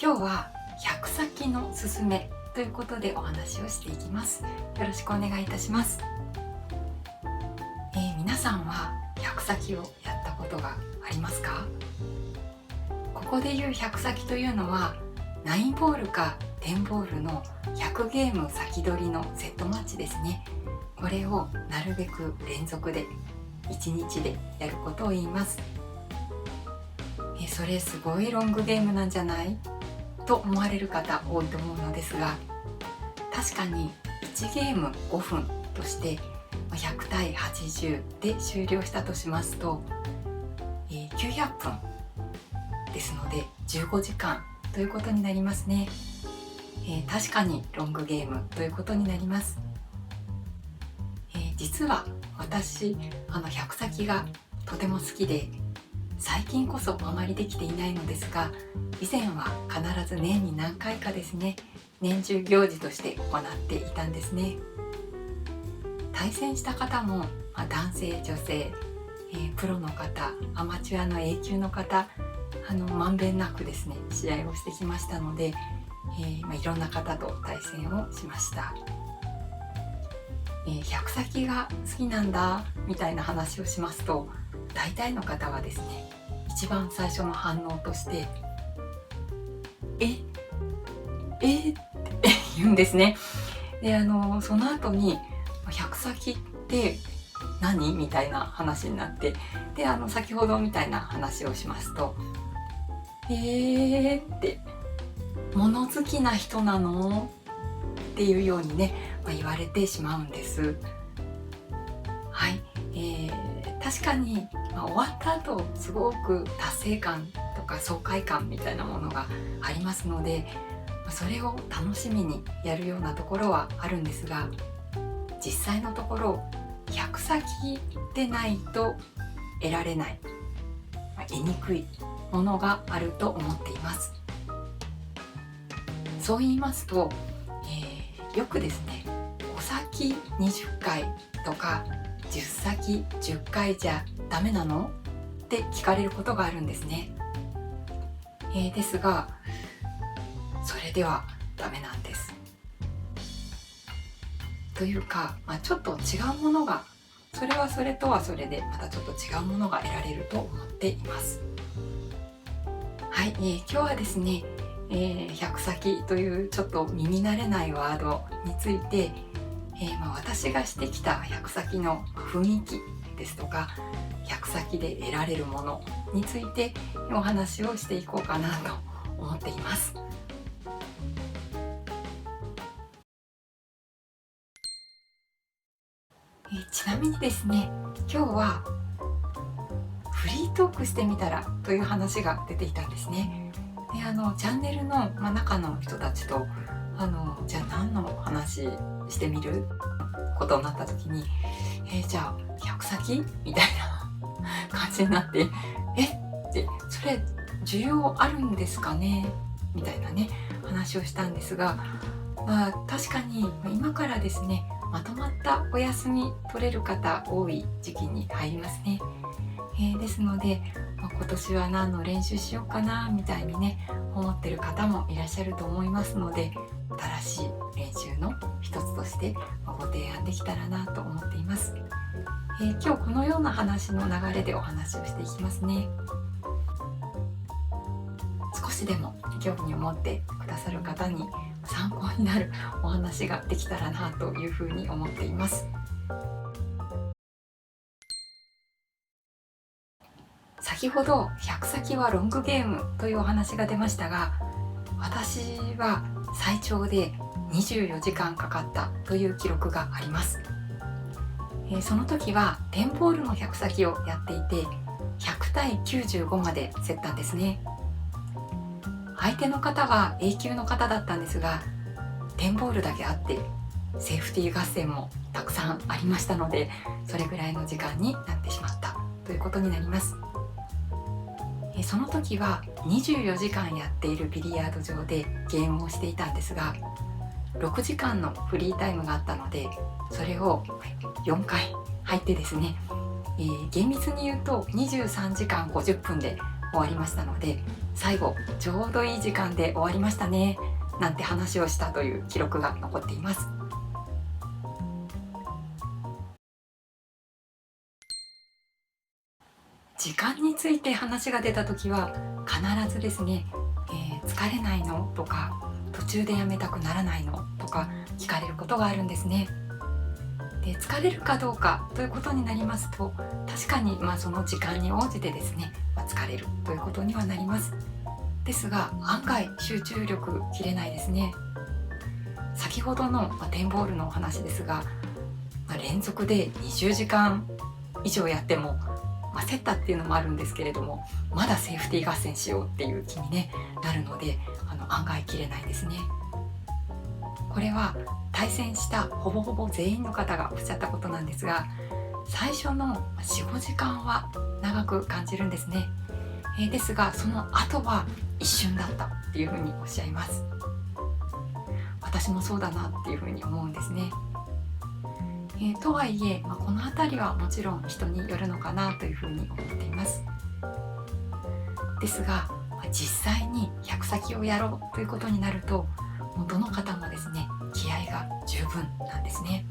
今日は100先のすすめということでお話をしていきます。よろしくお願いいたします。皆さんは100先をやったことがありますか？ここでいう100先というのは9ボールか10ボールの100ゲーム先取りのセットマッチですね。これをなるべく連続で1日でやることを言います。それすごいロングゲームなんじゃないと思われる方多いと思うのですが、確かに1ゲーム5分として100対80で終了したとしますと、900分ですので15時間ということになりますね。確かにロングゲームということになります。実は私100先がとても好きで、最近こそあまりできていないのですが、以前は必ず年に何回かですね、年中行事として行っていたんですね。対戦した方も、男性女性、プロの方、アマチュアの A 級の方、まんべんなくですね試合をしてきましたので、いろんな方と対戦をしました。100先が好きなんだみたいな話をしますと、大体の方はですね、一番最初の反応としてって言うんですね。でその後に100先って何みたいな話になって、で先ほどみたいな話をしますと、って物好きな人なのっていうようにね、言われてしまうんです。はい、確かに、終わった後すごく達成感とか爽快感みたいなものがありますので、それを楽しみにやるようなところはあるんですが、実際のところ100先でないと得られない、得にくいものがあると思っています。そう言いますと、よくですね、5先20回とか10先10回じゃダメなのって聞かれることがあるんですね。ですが、それではダメなんです。というか、ちょっと違うものが、それはそれとはそれでまたちょっと違うものが得られると思っています。はい、今日はですね、100先というちょっと耳慣れないワードについて、私がしてきた100先の雰囲気ですとか、100先で得られるものについてお話をしていこうかなと思っています。ちなみにですね、今日はフリートークしてみたらという話が出ていたんですね。でチャンネルの、中の人たちとじゃあ何の話してみることになった時に、じゃあ100先みたいな感じになって、ってそれ需要あるんですかねみたいなね話をしたんですが、確かに今からですね、まとまったお休み取れる方多い時期に入りますね。ですので、今年は何の練習しようかなみたいにね思ってる方もいらっしゃると思いますので、新しい練習の一つとしてご提案できたらなと思っています。今日このような話の流れでお話をしていきますね。少しでも興味を持ってくださる方に参考になるお話ができたらなというふうに思っています。先ほど100先はロングゲームというお話が出ましたが、私は最長で24時間かかったという記録があります。その時は10ボールの100先をやっていて、100対95まで競ったんですね。相手の方は A 級の方だったんですが、10ボールだけあってセーフティー合戦もたくさんありましたので、それぐらいの時間になってしまったということになります。その時は24時間やっているビリヤード場でゲームをしていたんですが、6時間のフリータイムがあったので、それを4回入ってですね、厳密に言うと23時間50分で終わりましたので、最後ちょうどいい時間で終わりましたねなんて話をしたという記録が残っています。時間について話が出た時は必ずですね、疲れないのとか途中でやめたくならないのとか聞かれることがあるんですね。で、疲れるかどうかということになりますと、確かにその時間に応じてですね、疲れるということにはなります。ですが案外集中力切れないですね。先ほどのテンボールのお話ですが、連続で20時間以上やっても、競ったっていうのもあるんですけれども、まだセーフティー合戦しようっていう気に、なるので案外切れないですね。これは対戦したほぼほぼ全員の方がおっしゃったことなんですが、最初の 4,5 時間は長く感じるんですね。ですがその後は一瞬だったっていうふうにおっしゃいます。私もそうだなっていうふうに思うんですね。とはいえ、この辺りはもちろん人によるのかなというふうに思っています。ですが、実際に100先をやろうということになると、もうどの方もですね、気合が十分なんですね。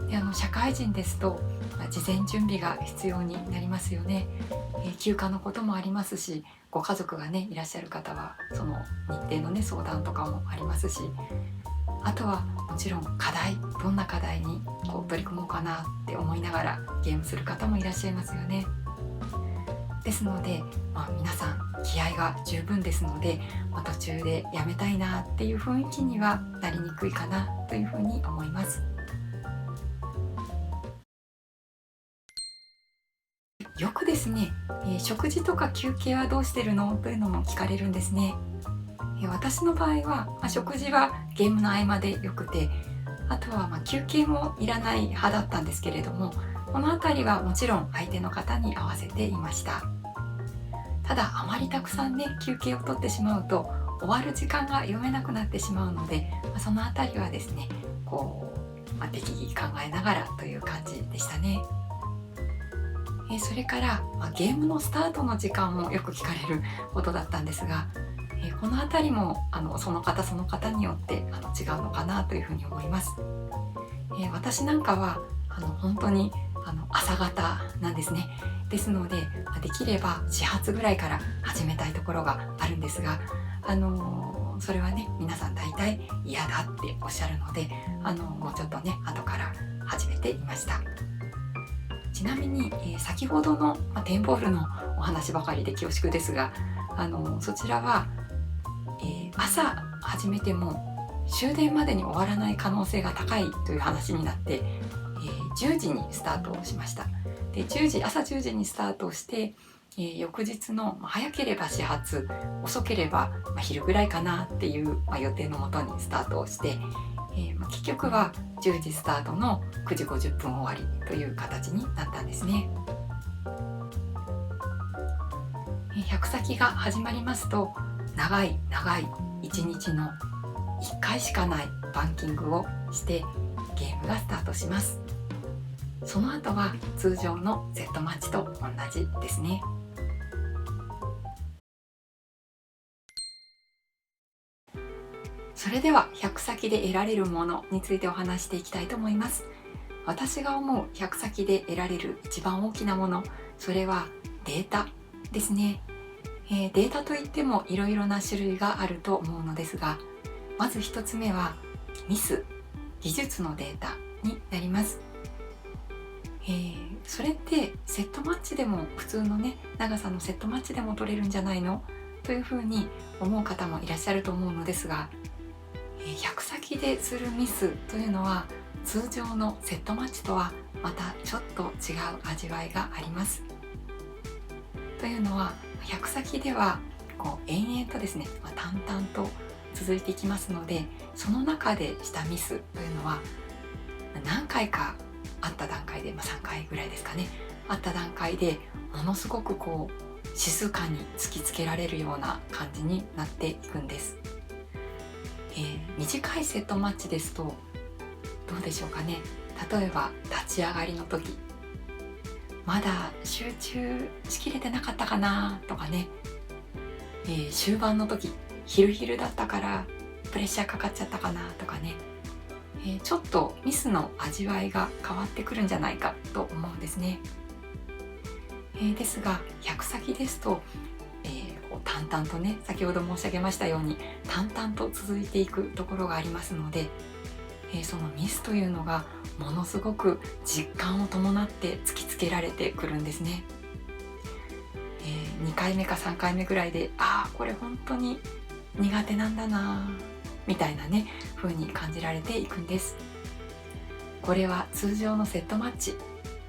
で、社会人ですと、事前準備が必要になりますよね。休暇のこともありますし、ご家族がねいらっしゃる方はその日程のね相談とかもありますし、あとはもちろん課題、どんな課題に取り組もうかなって思いながらゲームする方もいらっしゃいますよね。ですので、皆さん気合が十分ですので、途中でやめたいなっていう雰囲気にはなりにくいかなというふうに思います。よくですね、食事とか休憩はどうしてるのというのも聞かれるんですね。私の場合は、食事はゲームの合間でよくて、あとは休憩もいらない派だったんですけれども、この辺りはもちろん相手の方に合わせていました。ただあまりたくさんね休憩を取ってしまうと終わる時間が読めなくなってしまうので、その辺りはですね適宜考えながらという感じでしたね。それから、ゲームのスタートの時間もよく聞かれることだったんですが、この辺りもその方その方によって違うのかなというふうに思います。私なんかは本当に朝方なんですね。ですのでできれば始発ぐらいから始めたいところがあるんですが、それはね皆さん大体嫌だっておっしゃるので、もうちょっとね後から始めていました。ちなみに、先ほどのテンボールのお話ばかりで恐縮ですが、そちらは、朝始めても終電までに終わらない可能性が高いという話になって、10時にスタートをしました。で朝10時にスタートをして、翌日の早ければ始発、遅ければ昼ぐらいかなっていう、予定のもとにスタートをして、結局は10時スタートの9時50分終わりという形になったんですね。100先が始まりますと、長い1日の1回しかないバンキングをしてゲームがスタートします。その後は通常の Z マッチと同じですね。それでは100先で得られるものについてお話していきたいと思います。私が思う100先で得られる一番大きなもの、それはデータですね。データといってもいろいろな種類があると思うのですが、まず一つ目はミス、技術のデータになります。それってセットマッチでも普通のね長さのセットマッチでも取れるんじゃないのというふうに思う方もいらっしゃると思うのですが、100先でするミスというのは通常のセットマッチとはまたちょっと違う味わいがあります。というのは100先では延々とですね、淡々と続いていきますので、その中でしたミスというのは何回かあった段階で、3回ぐらいですかね、あった段階でものすごく指数感に突きつけられるような感じになっていくんです。短いセットマッチですとどうでしょうかね。例えば立ち上がりの時、まだ集中しきれてなかったかなとかね、終盤の時ヒルヒルだったからプレッシャーかかっちゃったかなとかね、ちょっとミスの味わいが変わってくるんじゃないかと思うんですね。ですが100先ですと、こう淡々とね、先ほど申し上げましたように淡々と続いていくところがありますので、そのミスというのがものすごく実感を伴って突きつけられてくるんですね。2回目か3回目ぐらいで、これ本当に苦手なんだなみたいなね風に感じられていくんです。これは通常のセットマッチ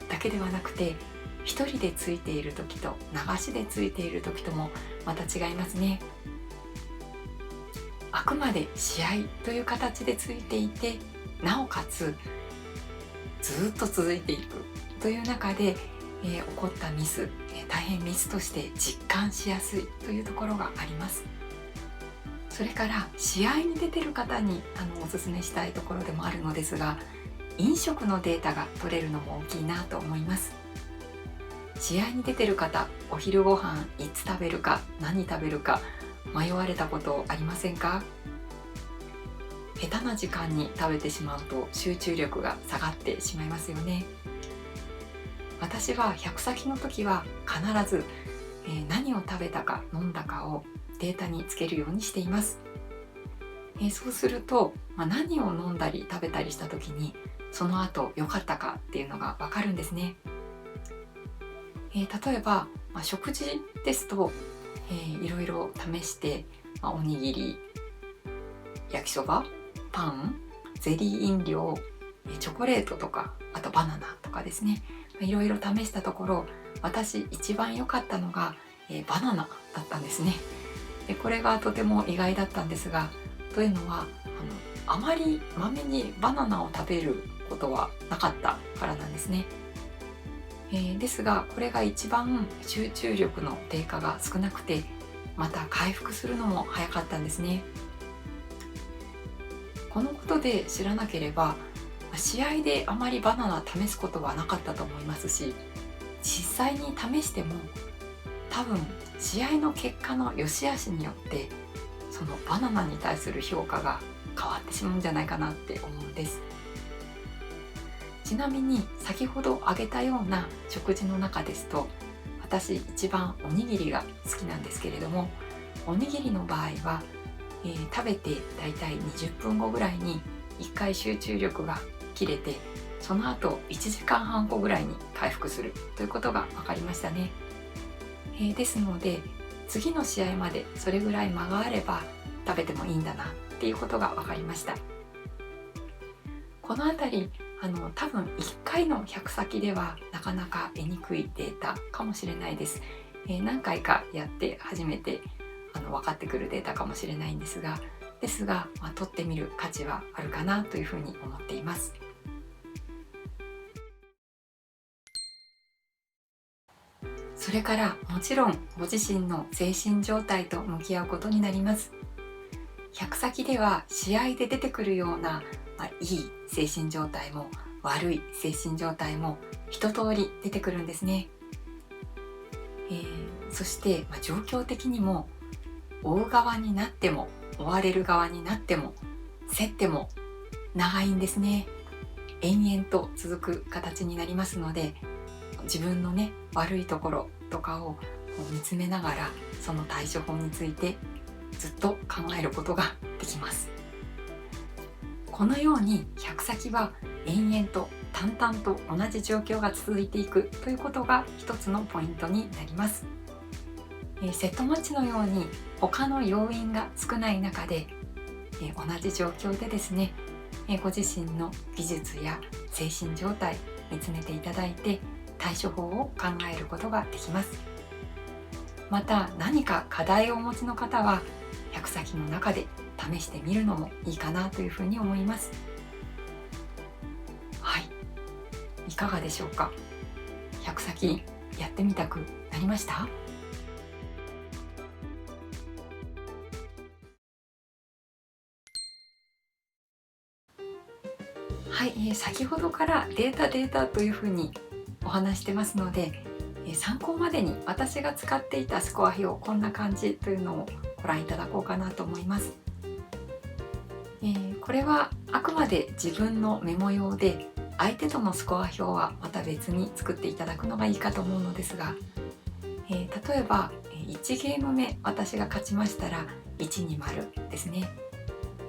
だけではなくて、一人でついている時と流しでついている時ともまた違いますね。あくまで試合という形でついていて、なおかつずっと続いていくという中で、起こったミス、大変ミスとして実感しやすいというところがあります。それから試合に出てる方におすすめしたいところでもあるのですが、飲食のデータが取れるのも大きいなと思います。試合に出てる方、お昼ご飯いつ食べるか何食べるか迷われたことありませんか？下手な時間に食べてしまうと集中力が下がってしまいますよね。私は100先の時は必ず、何を食べたか飲んだかをデータにつけるようにしています。そうすると、何を飲んだり食べたりした時にその後良かったかっていうのがわかるんですね。例えば、食事ですと、いろいろ試して、おにぎり、焼きそば、パン、ゼリー飲料、チョコレートとか、あとバナナとかですね、いろいろ試したところ、私一番良かったのが、バナナだったんですね。でこれがとても意外だったんですが、というのはあまりまめにバナナを食べることはなかったからなんですね。ですがこれが一番集中力の低下が少なくて、また回復するのも早かったんですね。このことで知らなければ試合であまりバナナ試すことはなかったと思いますし、実際に試しても多分試合の結果の良し悪しによってそのバナナに対する評価が変わってしまうんじゃないかなって思うんです。ちなみに先ほど挙げたような食事の中ですと、私一番おにぎりが好きなんですけれども、おにぎりの場合は、食べてだいたい20分後ぐらいに1回集中力が切れて、その後1時間半後ぐらいに回復するということが分かりましたね。ですので次の試合までそれぐらい間があれば食べてもいいんだなっていうことが分かりました。このあたり多分1回の100先ではなかなか得にくいデータかもしれないです。何回かやって初めて分かってくるデータかもしれないんですが、取ってみる価値はあるかなというふうに思っています。それからもちろんご自身の精神状態と向き合うことになります。100先では試合で出てくるような、いい精神状態も悪い精神状態も一通り出てくるんですね。そして、状況的にも追う側になっても追われる側になっても競っても長いんですね。延々と続く形になりますので、自分のね悪いところとかを見つめながらその対処法についてずっと考えることができます。このように100先は延々と淡々と同じ状況が続いていくということが一つのポイントになります。セットマッチのように他の要因が少ない中で、同じ状況でですね、ご自身の技術や精神状態見つめていただいて対処法を考えることができます。また何か課題をお持ちの方は100先の中で試してみるのもいいかなというふうに思います。はい、いかがでしょうか。100先やってみたくなりました？はい、先ほどからデータというふうにお話してますので、参考までに私が使っていたスコア表こんな感じというのをご覧いただこうかなと思います。これはあくまで自分のメモ用で、相手とのスコア表はまた別に作っていただくのがいいかと思うのですが、例えば1ゲーム目私が勝ちましたら1に丸ですね。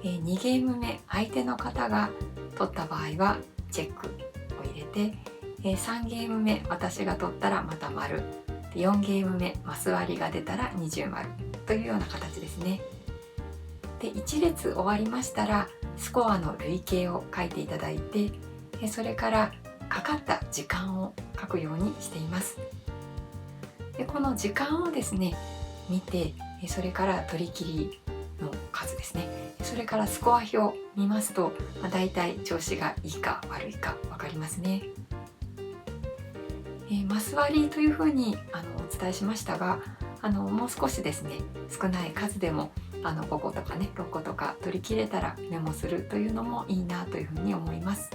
2ゲーム目相手の方が取った場合はチェックを入れて、3ゲーム目私が取ったらまた丸、4ゲーム目マス割りが出たら20丸というような形ですね。で1列終わりましたらスコアの累計を書いていただいて、それからかかった時間を書くようにしています。でこの時間をですね見て、それから取り切りの数ですね、それからスコア表を見ますと、だいたい調子がいいか悪いか分かりますね。マス割りというふうにお伝えしましたが、もう少しですね少ない数でも5個とかね6個とか取り切れたらメモするというのもいいなというふうに思います。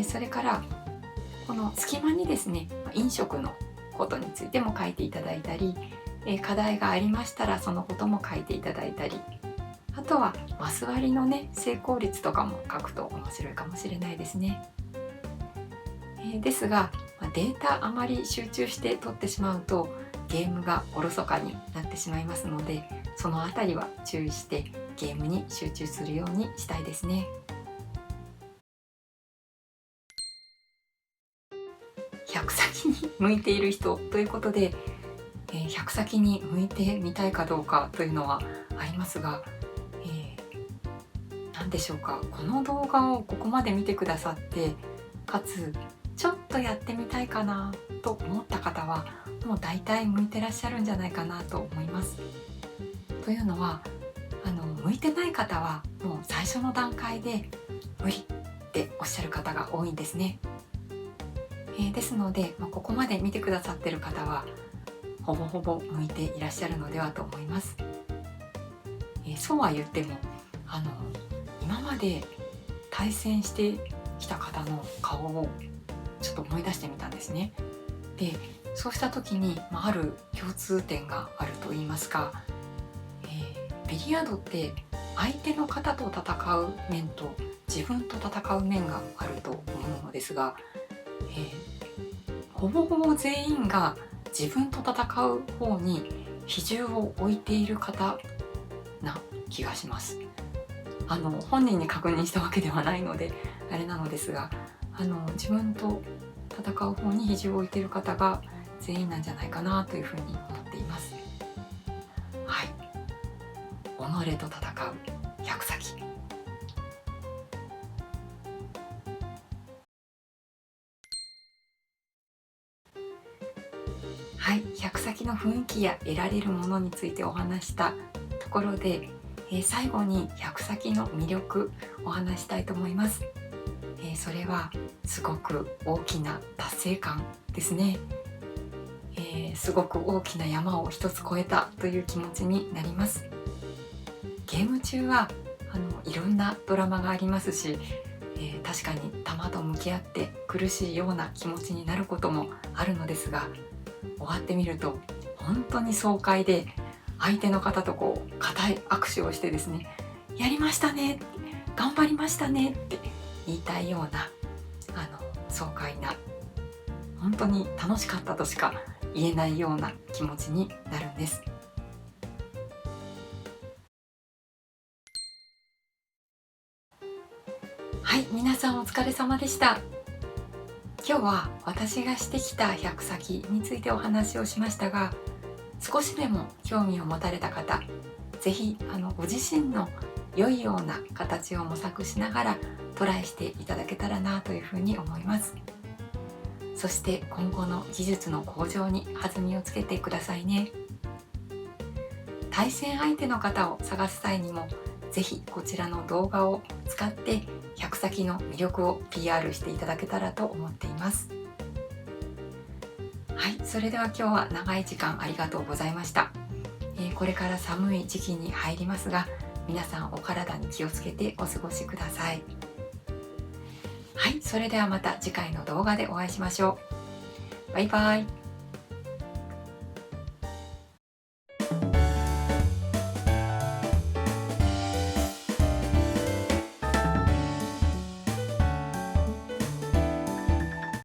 それからこの隙間にですね飲食のことについても書いていただいたり、課題がありましたらそのことも書いていただいたり、あとはマス割りのね成功率とかも書くと面白いかもしれないですね。ですがデータあまり集中して取ってしまうとゲームがおろそかになってしまいますので、そのあたりは注意してゲームに集中するようにしたいですね。100先に向いている人ということで、100先に向いてみたいかどうかというのはありますが、何でしょうか、この動画をここまで見てくださって、かつちょっとやってみたいかなと思った方はもう大体向いてらっしゃるんじゃないかなと思います。というのは向いてない方はもう最初の段階で無理っておっしゃる方が多いんですね。ですので、ここまで見てくださってる方はほぼほぼ向いていらっしゃるのではと思います。そうは言っても今まで対戦してきた方の顔をちょっと思い出してみたんですね。でそうした時に、ある共通点があると言いますか、ビリヤードって相手の方と戦う面と自分と戦う面があると思うのですが、ほぼほぼ全員が自分と戦う方に比重を置いている方な気がします。本人に確認したわけではないのであれなのですが、自分と戦う方に比重を置いている方が全員なんじゃないかなというふうに思っています。はい、己と戦う100先。はい、100先の雰囲気や得られるものについてお話したところで、最後に100先の魅力お話したいと思います。それはすごく大きな達成感ですね。すごく大きな山を一つ越えたという気持ちになります。ゲーム中はいろんなドラマがありますし、確かに球と向き合って苦しいような気持ちになることもあるのですが、終わってみると本当に爽快で、相手の方と固い握手をしてですね、やりましたね、頑張りましたねって言いたいような爽快な、本当に楽しかったとしか言えないような気持ちになるんです。はい、皆さんお疲れ様でした。今日は私がしてきた100先についてお話をしましたが、少しでも興味を持たれた方、ぜひご自身の良いような形を模索しながらトライしていただけたらなというふうに思います。そして今後の技術の向上に弾みをつけてくださいね。対戦相手の方を探す際にも、ぜひこちらの動画を使って100先の魅力を PR していただけたらと思っています。はい、それでは今日は長い時間ありがとうございました。これから寒い時期に入りますが、皆さんお体に気をつけてお過ごしください。はい、それではまた次回の動画でお会いしましょう。バイバイ。